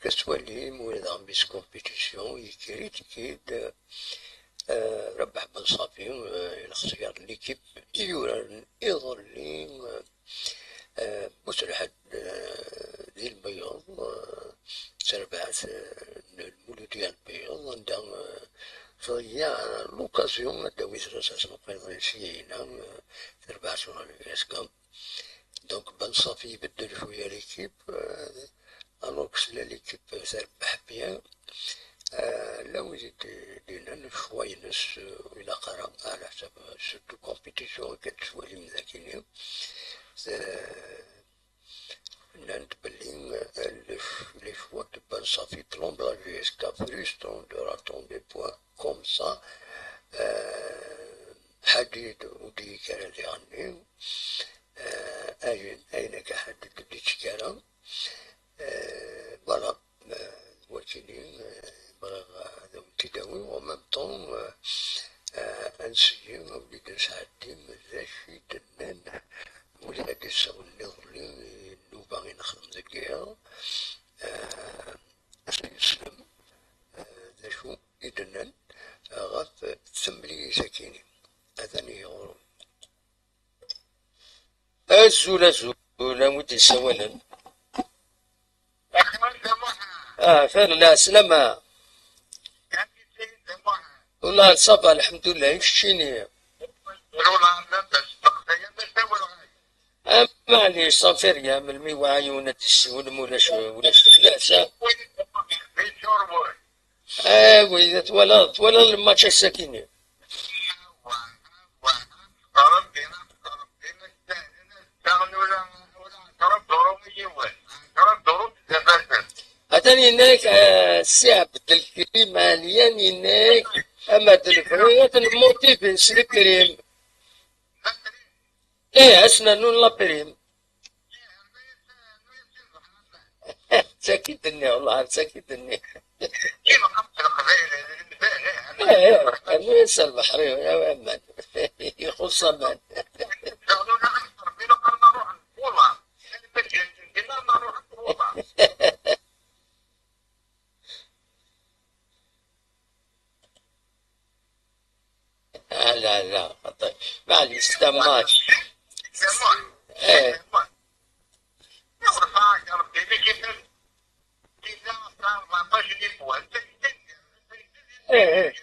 كتولي مولد غمبيس كومبيتيسيون يكري تكيد ربح بن صافي الاختيار ليكيب يوران يظلي مسرحة ذي البيض تربعت المولد ديال البيض عندها فهي لوكازيون داويت راساس مقيضين سيينا تربعت ياسكام دونك بن صافي يبدل شوية ليكيب الوغ كسلا ليكيب تربح بيان لو يزيد لينا شوية ناس إلى قرا على حسب سورتو كومبيتيسيون كتسوالي مذاكرين نتبلي les choix de Ben Safi plomblage jusqu'à frustration de raton des points comme ça حديد ودي كان اللي عني أين كحدد اللي تشكالا voilà وكيلين بلغ هذا تداوي ومام طون أنسيين وليد نسعدي مزاشي تنان ولاد يساو النظلي نو باغي نخدم ذكيها يسلم ذا شو يدنن غاف تسملي ساكيني هذاني غرو الزولا زولا مودي سوالا فعلا سلامة والله صافا الحمد لله يمشيني معليش صافي ريا من الميوعي ونتسول ولاش تفلاسة وإذا ولا الماتش الساكيني هذا تاني هناك السي عبد الكريم عاليا هناك اما الفريق الموتيف سي بريم. ايه اسنا نون لا بريم. ساكتني والله ساكتني. ايه انه ينسى البحرين يا امان يخص امان. لا لا طيب معليش تماش. ايه ايه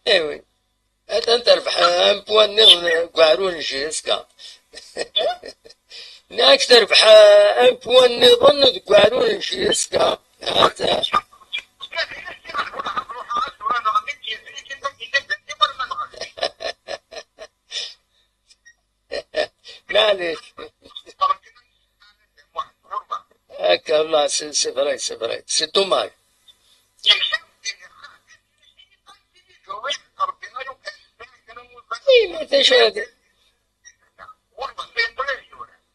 ايه وي. انت تربح ان بوان نغ قعرون جيسكا. ناك تربح ان بوان نظن قعرون جيسكا. معليش هكا والله سفري سفري سي دوماج. اي ما تشاهد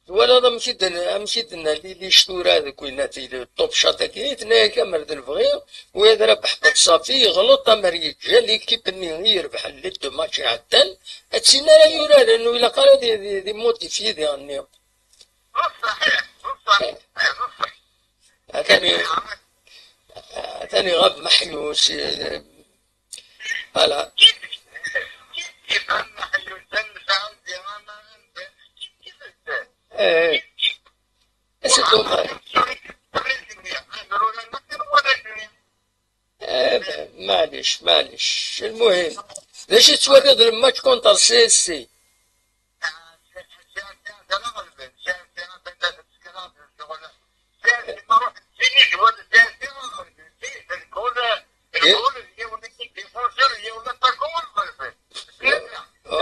ولا هذا مشيت لنا اللي شتور هذاك ويناتي الطوب شاطك يتنا كامل الفغير وهذا ربح بالصافي يغلط امر يتجا ليكيب اني يربح اللي دو ماتش عدن هادشي لا يرى لانه الا قال دي موتيفي دي اني ثاني غاب محيوس فوالا. ايه سيتو معليش معليش المهم ليش تورد الماتش كونتر سي سي.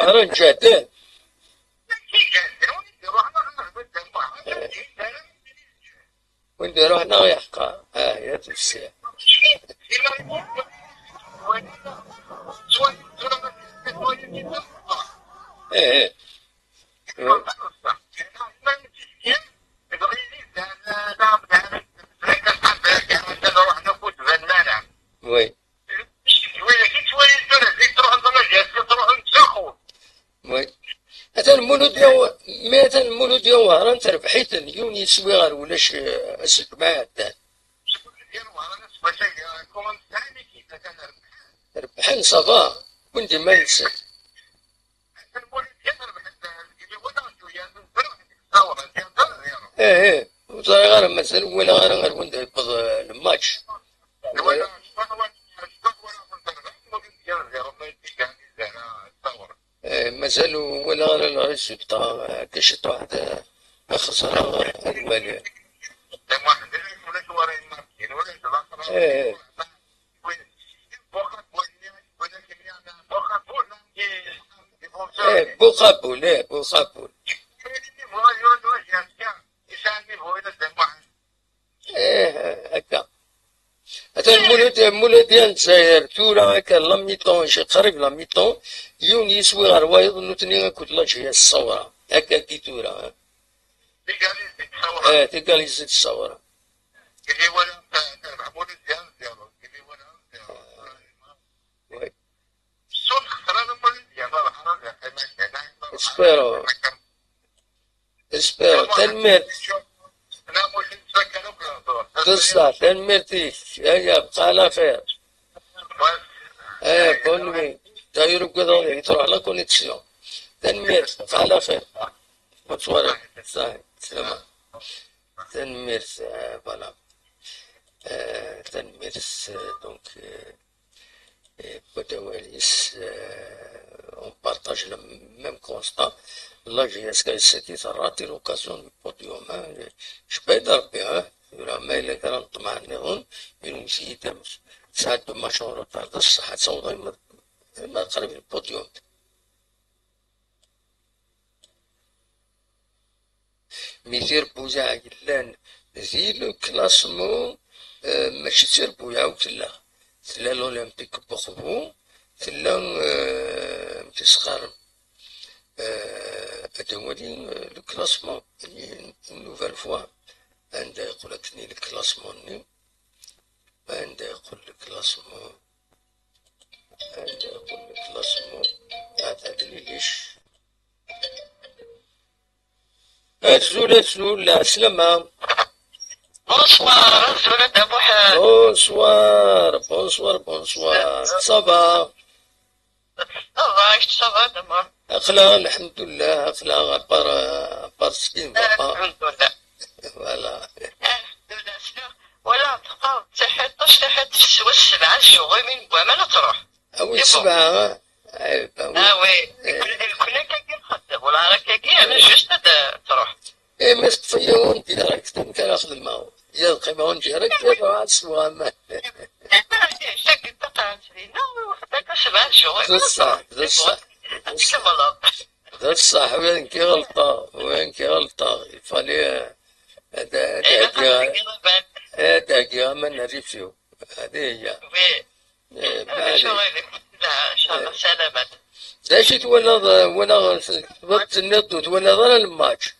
رجعت وين رحنا يحقى يا تفسير. ايه وي وي مثلا المولود يوم هران تربحيت اليون يسوي غير ولاش اسك معاه الدان ربحان صافا كنت ما نسى. ايه وصار غير مثلا ولا غير كنت يبغ الماتش مثلا ولا غير السلطة كشت واحد خسارة المالية. ايه ايه بوخابول ايه بوخابول ايه هكا. هذا المولد ديال الجزائر تورا هكا لا ميطون شي قريب لا ميطون يون يسوي غير وايض نوتني كنت لا هي الصورة هكا كي تورا. اه تيكاليزيت الصورة. وي اسبيرو اسبيرو تنمير قصة تنميرتي يا بقى على خير. ايه كونوي دايرو كذا تروح على كونيكسيون تنمير بقى على خير متصورة صحيح سلامة تنمير فوالا تنمير دونك Podewellis, on partage le même constat. Là, j'ai raté l'occasion du podium. Je peux être bien, ما إلا كان طمعناهم يمشي ساعات ماشي retard الصحة تصوض ما قريب البوديوم. ميزير بوزاع يلان زي لو كلاسمون ماشي سير بويا وتلا تلا الأولمبيك بوخبو تلا متسخر هادوالي الكلاسمون نوفال فوا عندها يقول لك الكلاسمون عندها يقول الكلاسمون هذا ليش الزول لا سلامة. بونسوار زولة أبو حال. بونسوار صافا. صافا دابا. أخلا الحمد لله أخلا بار سكين بابا. الحمد لله. فوالا. الحمد لله شنو ولا تبقى تحت في السوا السبعة شغل من بوما تروح. أوي السبعة. وي كنا كاكي نخدم ولا كاكي أنا جوست تروح. ما تطفيون ديريكت كان نخدم معاهم يا القيمون ديريكت يا السوا ما شاك تقعد فينا وحداك 7 شهور بصح بصح وين كي غلطة يفالي هذا كي ما نعرفشو هذه هي ان شاء الله سلامات. داشي تولا تنضو تولا الماتش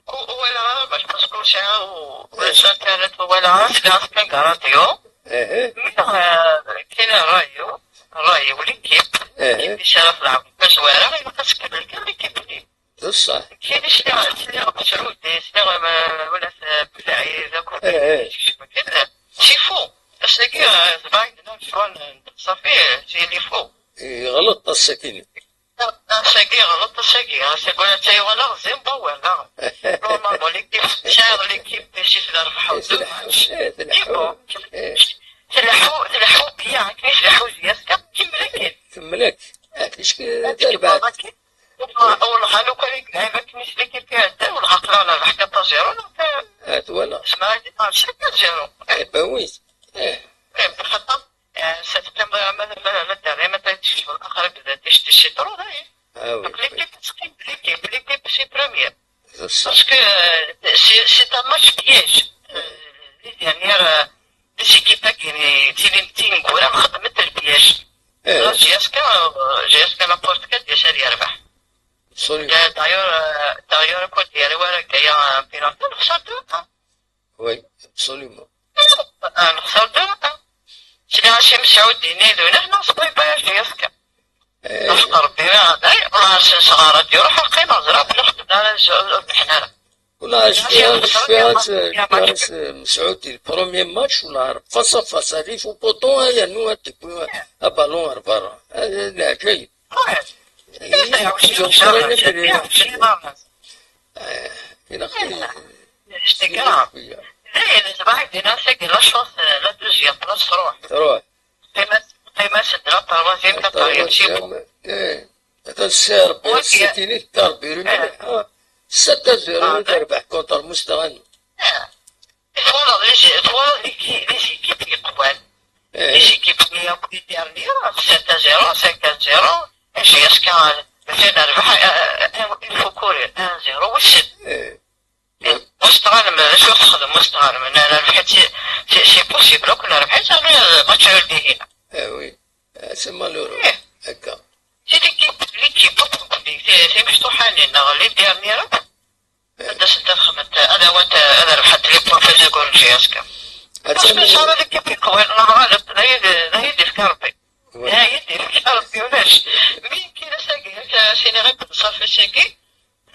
ولا باش مسكون ساعة ولا كانت ولا عارف كان كاراتيو كاين رايو وليكيب كيف شرف لعب مزوارة غير تسكن الكيب بصح كاين شنو مشروطي شنو ولا بلاعي ذاك كذا شيفو اسلاكي زباين شلون صافي شي اللي فوق غلط السكينة ساقي غلط ساقي ساقول تاي ولا زين ضوّر لا نورمالمون ليكيب شاعر ليكيب باش يربحوا تلحقوا بيا كيفاش تلحقوا زياسكا كملك كيش تربح والله لو كان لعيبه كيفاش ليكيب فيها الدار والعقله ولا الحكايه زيرو هات ولا اسمع شكل زيرو باويت بخطط ستتم ما الدار ما تشوف الاخر تشتي شي طرود هاي l'équipe c'est première parce que c'est un match piège les dernières les équipes qui نقولها خدمت البياج جيسكا لابورت كدير شاد يربح دايور كنت ديالي ورا جايه بينالتي نخسر 2 وي ابسوليومون نخسر 2 شنو هاشم سعودي نيدونا حنا صبيبه جيسكا نفطر بها راس صغار يروحوا القيمة زراب نخدم على حنا ولا فيها مسعودي البروميير ماتش ولا فاس ريف وبوطون هيا نو تيبو بالون برا لا جيد قيمة سدرا طروازيم تطاير شيبو هذا السير السيتيني التربيرو 6-0 تربح كونتر مستغني فوالا les équipes يقوان les équipes اللي dernière 7-0 5-0 ايش يسكن مثلا نربح الفكوري 1-0 والسد مستغنم شو تخدم مستغنم انا ربحت سي بوسيبل كنا ربحت انا ماتش عندي هنا وي سما لورو هكا سي ليكيب سي مفتوحة لنا اللي ديرنيير هذا سنت خمت انا وانت انا ربحت لي بوان في الجول جياسكا بس صار ليكيب يقوي انا غالب لا يدير كاربي لا يدير كاربي ولاش مين كاين ساقي سينيغي صافي ساقي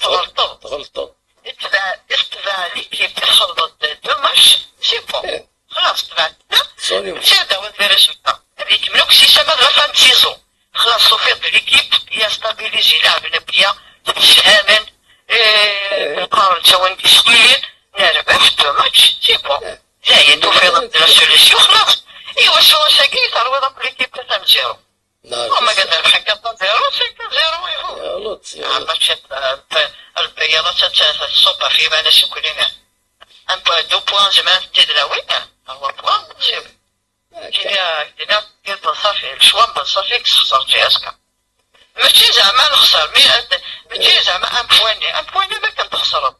غلطوا اتبع ليكيب تخلط 2 ماتش سي بون خلاص تبعت زاد هو الريزولتا هذيك ملوك سي سما دو فان سيزون خلاص صوفي ليكيب يستابيليزي لاعبنا بيا تتفاهم نقارن سواء كيسكين نربح 2 ماتش سي بون زايد وفي لا سوليسيون خلاص ايوا شو ساكي صار وضع ليكيب 3-0 وما قدر الحكا 3-0 5-0 ماتشات البياضات تصب في ناس كلنا ان بوان 2 بوان زمان تدراوي هو بوان سيب كنا كيف صافي الشوام بالصافي خسر جياسكا ماشي زعما نخسر ماشي زعما ان بواني ما كنت تخسر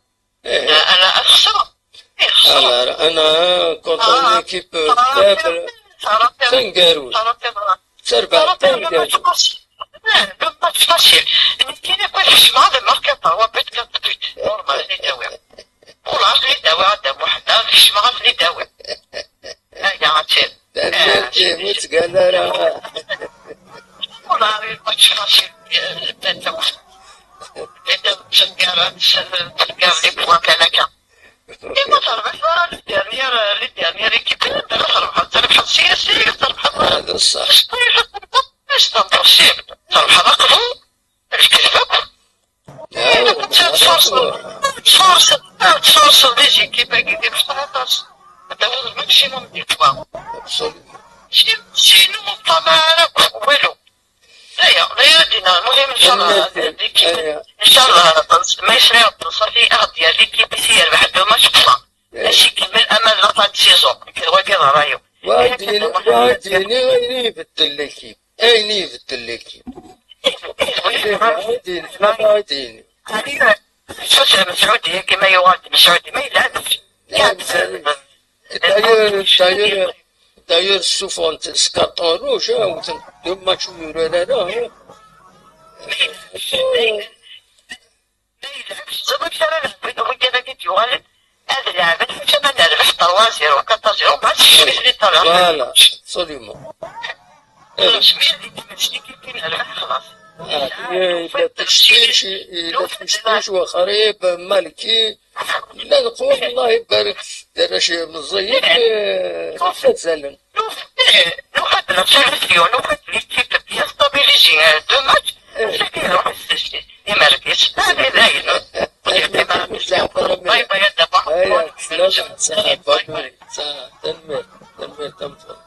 انا خسر Alors, أنا كنت ليكيب تابل تنقاروش تربع تنقاروش. Le match facile. Qui n'est pas franchement de marquer par un but de but. Normal, les deux. Pour l'instant, les deux, de واحدة franchement les deux. يا عتيل. تنمرتي متقدرة. والله الماتش facile. تنتو. تنتو تنقار لي بوان كنكا. إما تربح للديرنيير équipe تربح سياسي تربح. هذا الصح. C'est impossible. تربح رقم. الكذب. تفرص les équipes qui défendent تدور الماكسيموم دي بوان. سينو طبعا ولو. لا يدينا المهم إن شاء الله إن شاء الله ما يصير تصفي أغطية ليكيب يصير بحد ماتش بوان. ماشي كمل أمل لا سيزون كذا كذا رايو. واديني غيري بدل ليكيب. أيني بدل ليكيب. واديني. شو مسعودي كما يوالد مسعودي ما يلعبش. D'ailleurs, souvent, ce carton rouge, le match où il est là, voilà, absolument. إذا تشتيش وخريب مالكي لا نقول الله يبارك دار شي مزيد تتزلن. لو خدنا سيرفيو لو خدنا ليكيب يستابيليزي دو ماتش سكي يروح يستشتي يماركيش هذا داير باي باي يدبح تنمر تنفر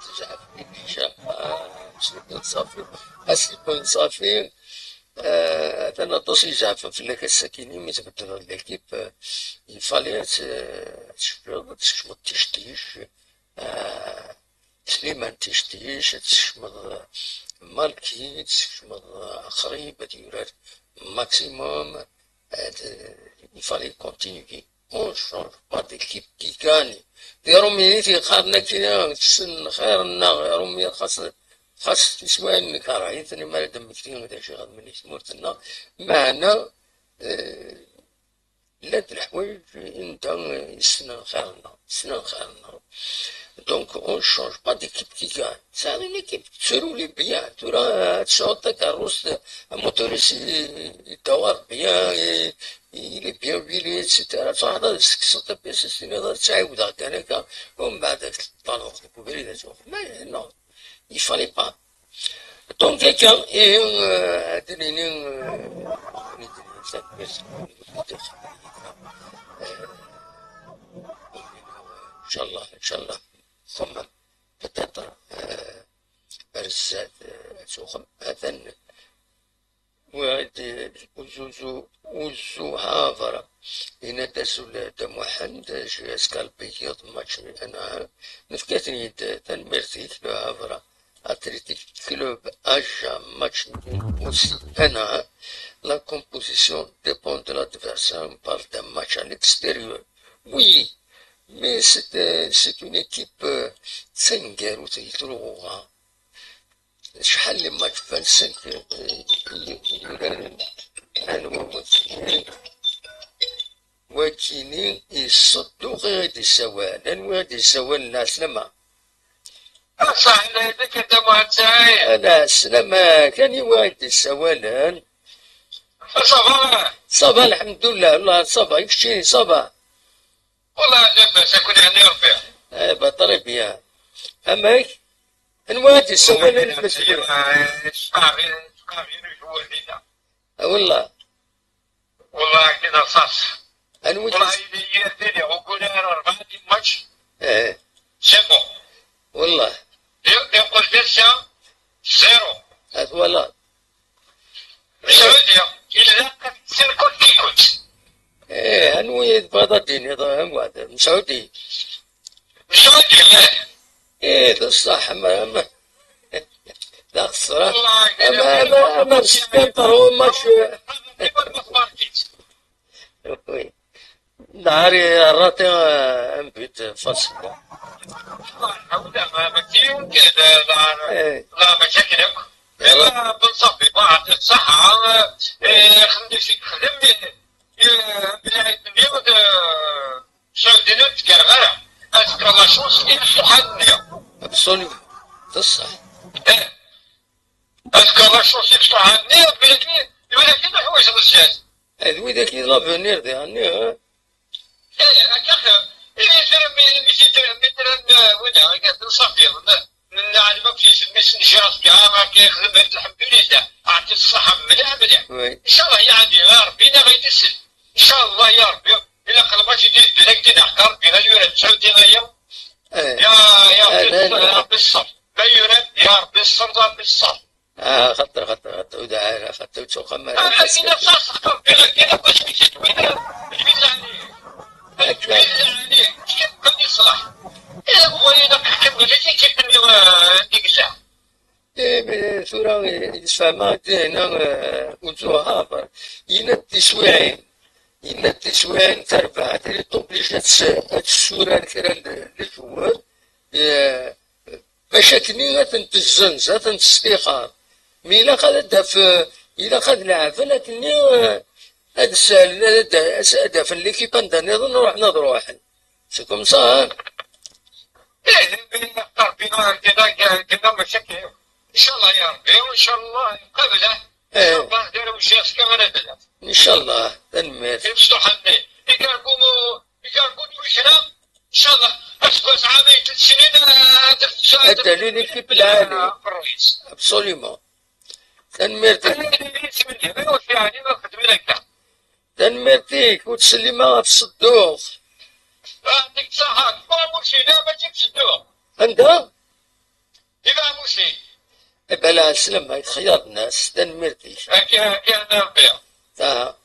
تجعفني إن شاء الله سيكون صافي أسيكون صافي أنا تصي زعفا في لك السكيني مي تبدل ليكيب يفالي تشمد تشتيش سليمان تشتيش تشمد مالكي تشمد خريب يورار ماكسيموم يفالي كونتينيوي on change pas d'équipe qui gagne. يا رمي في خارنا كنا تسن خيرنا يا رمي خاص تسوى انك رايتني ما دم كثير هذا شي غاد من سمورتنا معنا لا الحوايج انت سنة خيرنا دونك اون شونج با ديكيب كي كان سا اون ايكيب تسرولي بيان ترى تشوط كاروس موتوريس يدور بيان il est bien huilé, etc. صح هذا سكسوطة بيس هذا تعاود هكاك ومن بعد طالوق الكوبري ما نو il fallait pas. Donc quelqu'un et إن شاء الله ثم peut-être برزاد سوخم أذن وعد وزو هافرة إن دسول دموحن شياسكال بيض ماتش أنا نفكتني تنمرتي كلو هافرة أتريتيك كلوب أجا ماتش aussi أنا la composition dépend de l'adversaire. On parle d'un match à l'extérieur. Oui, mais c'est une équipe تسنقر وتيتروها شحال لي ماتش 25 وكيني يصدو غير هادي السوال وهادي السوال الناس لما صح هذاك انت معتاي الناس لما كان يوادي السوالان صبا الحمد لله والله صبا يكشيني صبا والله لاباس اكون عندي ربيع بطري بيا اماك نوادي السوالان المسؤول والله كده صاص والله إذا يديني وقول أنا 4 ماتش سيبو والله يقول لسه 0 والله السعودية إلا تصير كل كيكوت هنوي بغدادين هذا مسعودي ده الصح ما لا خسرة أما سبنتر هو ماتش نهاري راتي ان بيت فاصل. لا ماشي يمكن لا مشاكل لا بنصفي بعض الصحة خدمت فيك خدم بلاي اليوم سعودنا تكرغرة أذكر الله شو سنين الصحة ابسوليو تصح. أذكر الله شو سنين الصحة بلكن ما هو الرجال هذا ويدا كي لافونير دي هاني ها. أكاخ مثلا وين قاعد نصفي من علمك في مش نشاط كاع كيخدم الحمد لله أعطي الصحة مليح مليح إن شاء الله يعني يا ربي لا غيتسل إن شاء الله يا ربي إلا قلبات يدير بلاك دي نحكر بنا يورد سعودي غيا يا ربي الصبر لا يورد يا ربي الصبر ربي الصبر خطر ودعاء خطر وتشوق ما أنا صاصق كذا باش مشيت وين بالله عليك بالله عليك كيف كان يصلح إذا بغينا نحكم قلت كيف ديك الساعة ثورة يسفما هنا وجوها ينتي سواعين تربع تري طوبليشات السورة كرا للجوار باش كني غتنتزنز غتنتستيقار مي إلا خد إلا خد العافن لكني هاد السهل هذا في الليكيب نظن نروح سي كوم سا. كذا مشاكل ان شاء الله يا ربي وان شاء الله قبله ان شاء الله نديرو شيخ كما نبدا ان شاء الله تنمير مفتوح لنا يقارقوا وشنا ان شاء الله اسكوز عامين 3 سنين الدليل ليكيب العالي ابسوليومون تنميرتيك وتسلمها في الصدوق ديك الساعة ما موشي لا ما تجيب صدوق انت كيفاه موشي بلا سلم هاي خيار الناس تنميرتيك كان ربيع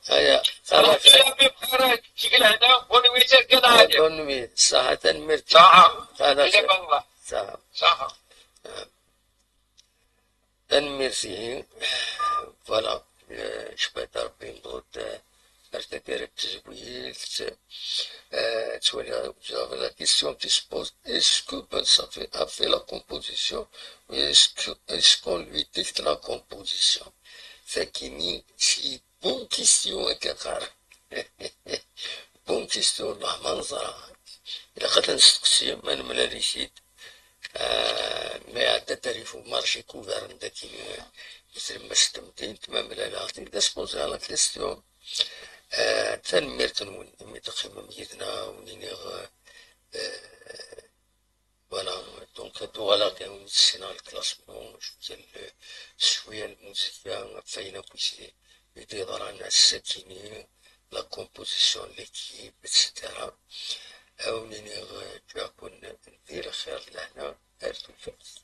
هيا خلاص بخير شكل هذا ونويت كذا عادي ونويت صح تنميرتيك صح هذا الله صح تنميرتي فوالا شبات ربي نضد ارتكار التزويل تولي la question qui se pose est-ce que Ben Safi a fait la composition ou est-ce qu'on lui dicte la composition فكني شي بون كيستيون كخار بون كيستيون الله منظرة إلا خاطر نستقسي من ملاريشيت ما عدا تعرفو مارشي كوفارن داكي مثل ما ستمتين تمام ملالي تقدر تسبوزي على كيستيون تنميرتن ونمي تخيم ميدنا ونيني فوالا دونك دوغالا كانوا نتسينا الكلاسمون شوية الموسيقى فاينة كويسي يدي ضرانا الساكيني لا كومبوزيسيون ليكيب اتسيتيرا ونيني جاكون ندير خير لهنا هارتو الفرس.